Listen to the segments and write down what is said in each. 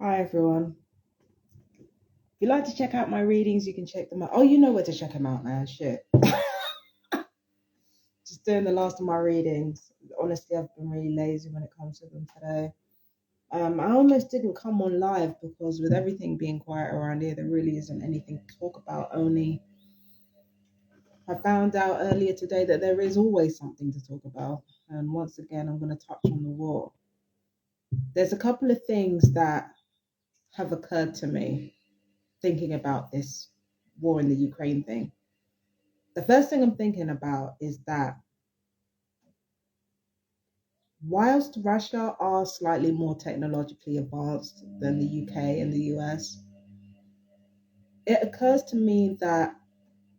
Hi everyone. If you'd like to check out my readings, you can check them out. Oh, you know where to check them out now. Shit. Just doing the last of my readings. Honestly, I've been really lazy when it comes to them today. I almost didn't come on live because with everything being quiet around here, there really isn't anything to talk about. Only I found out earlier today that there is always something to talk about. And once again, I'm going to touch on the war. There's a couple of things that have occurred to me thinking about this war in the Ukraine thing. The first thing I'm thinking about is that whilst Russia are slightly more technologically advanced than the UK and the US, it occurs to me that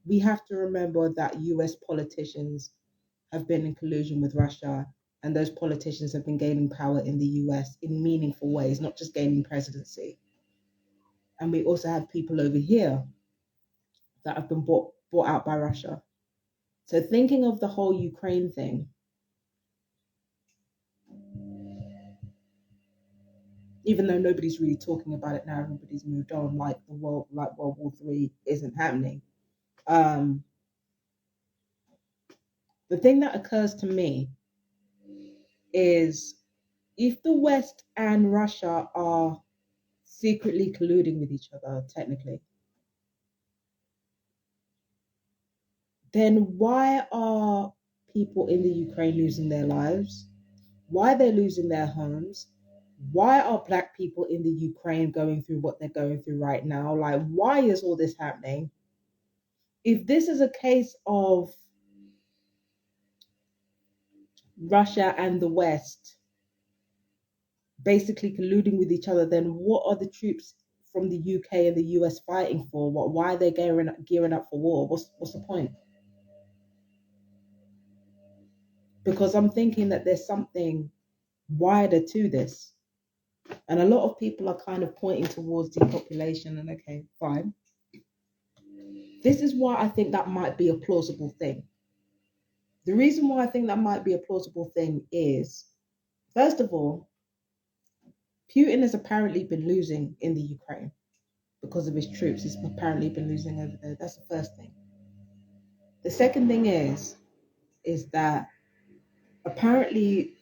we have to remember that US politicians have been in collusion with Russia, and those politicians have been gaining power in the US in meaningful ways, not just gaining presidency. And we also have people over here that have been bought out by Russia. So thinking of the whole Ukraine thing, even though nobody's really talking about it now, everybody's moved on, like World War Three isn't happening. Um, the thing that occurs to me is if the West and Russia are secretly colluding with each other, technically, then why are people in the Ukraine losing their lives? Why they're losing their homes? Why are Black people in the Ukraine going through what they're going through right now? Like, why is all this happening? If this is a case of Russia and the West basically colluding with each other, then what are the troops from the UK and the US fighting for? Why are they gearing up for war? What's the point? Because I'm thinking that there's something wider to this. And a lot of people are kind of pointing towards depopulation, and okay, fine. This is why I think that might be a plausible thing. The reason why I think that might be a plausible thing is, first of all, Putin has apparently been losing in the Ukraine because of his troops. He's apparently been losing over there. That's the first thing. The second thing is that apparently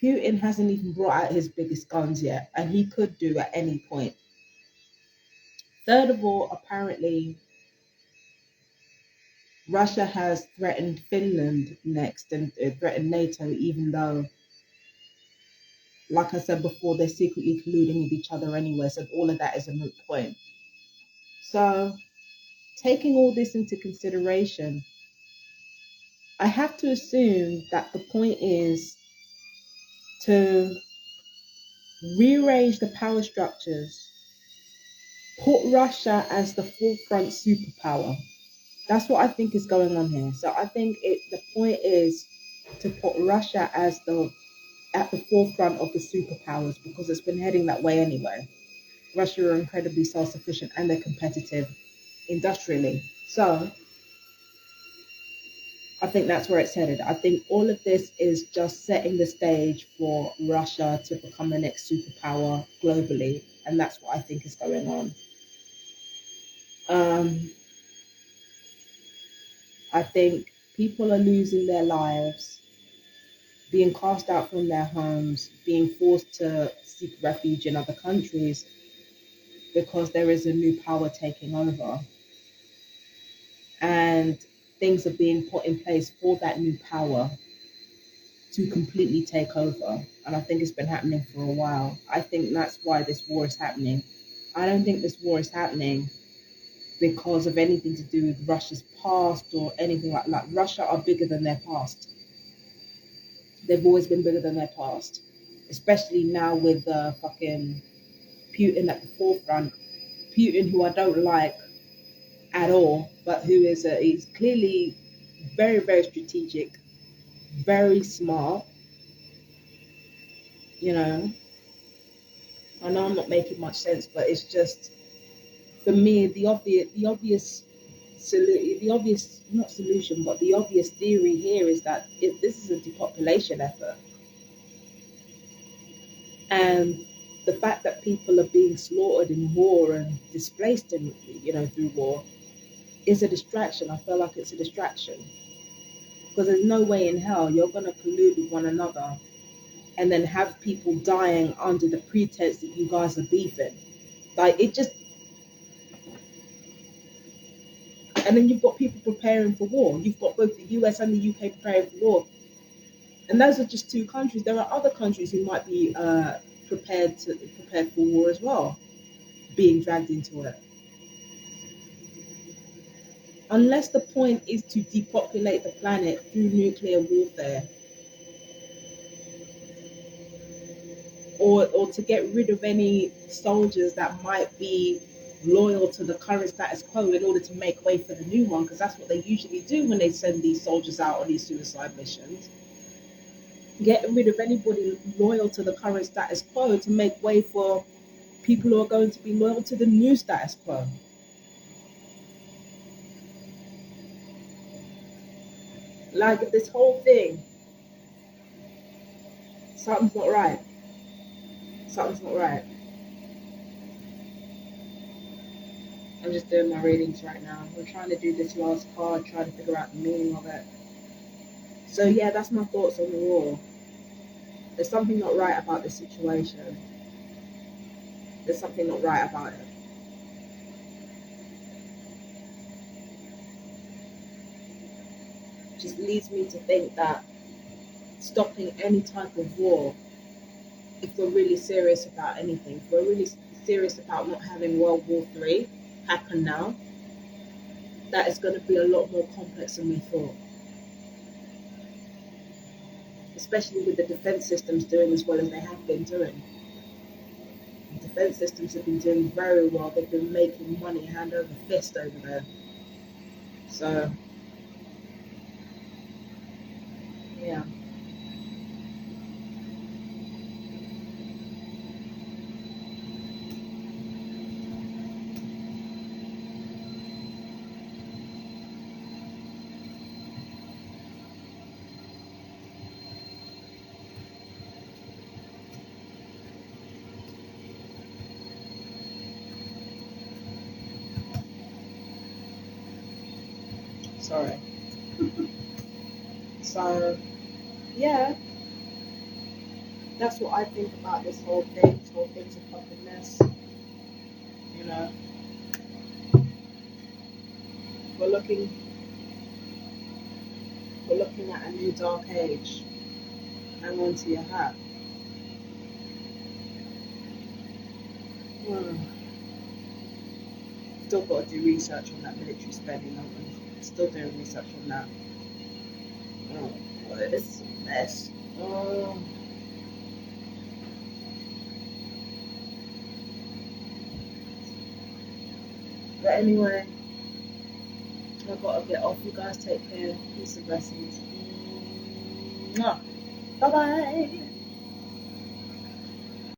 Putin hasn't even brought out his biggest guns yet, and he could do at any point. Third of all, apparently Russia has threatened Finland next and threatened NATO, even though, like I said before, they're secretly colluding with each other anyway. So all of that is a moot point. So taking all this into consideration, I have to assume that the point is to rearrange the power structures, put Russia as the forefront superpower. That's what I think is going on here. So I think the point is to put Russia as the at the forefront of the superpowers because it's been heading that way anyway. Russia are incredibly self-sufficient and they're competitive industrially. So I think that's where it's headed. I think all of this is just setting the stage for Russia to become the next superpower globally, and that's what I think is going on. Um, I think people are losing their lives, being cast out from their homes, being forced to seek refuge in other countries because there is a new power taking over. And things are being put in place for that new power to completely take over. And I think it's been happening for a while. I think that's why this war is happening. I don't think this war is happening because of anything to do with Russia's past or anything like that. Russia are bigger than their past. They've always been bigger than their past, especially now with fucking Putin at the forefront. Putin, who I don't like at all, but who is he's clearly very, very strategic, very smart. You know, I know I'm not making much sense, but it's just for me the obvious not solution, but the obvious theory here is that if this is a depopulation effort, and the fact that people are being slaughtered in war and displaced in, through war is a distraction. I feel like it's a distraction because there's no way in hell you're going to collude with one another and then have people dying under the pretense that you guys are beefing. Like, it just, and then you've got people preparing for war. You've got both the US and the UK preparing for war. And those are just two countries. There are other countries who might be prepared for war as well, being dragged into it. Unless the point is to depopulate the planet through nuclear warfare, or to get rid of any soldiers that might be loyal to the current status quo in order to make way for the new one, because that's what they usually do when they send these soldiers out on these suicide missions. Getting rid of anybody loyal to the current status quo to make way for people who are going to be loyal to the new status quo. Like, this whole thing, something's not right. Something's not right. I'm just doing my readings right now. I'm trying to do this last card, trying to figure out the meaning of it. So yeah, that's my thoughts on the war. There's something not right about this situation. There's something not right about it. Just leads me to think that stopping any type of war, if we're really serious about anything, if we're really serious about not having World War III happen now, that is going to be a lot more complex than we thought. Especially with the defense systems doing as well as they have been doing. The defense systems have been doing very well. They've been making money hand over fist over there. So, yeah. Sorry. So, yeah, that's what I think about this whole thing. This whole thing's a fucking mess. You know, we're looking, we're looking at a new dark age. Hang on to your hat. Still got to do research on that military spending. I'm still doing research on that. Oh, boy, this is a mess. Oh. But anyway, I've got to get off. You guys take care. Peace and blessings. Bye bye.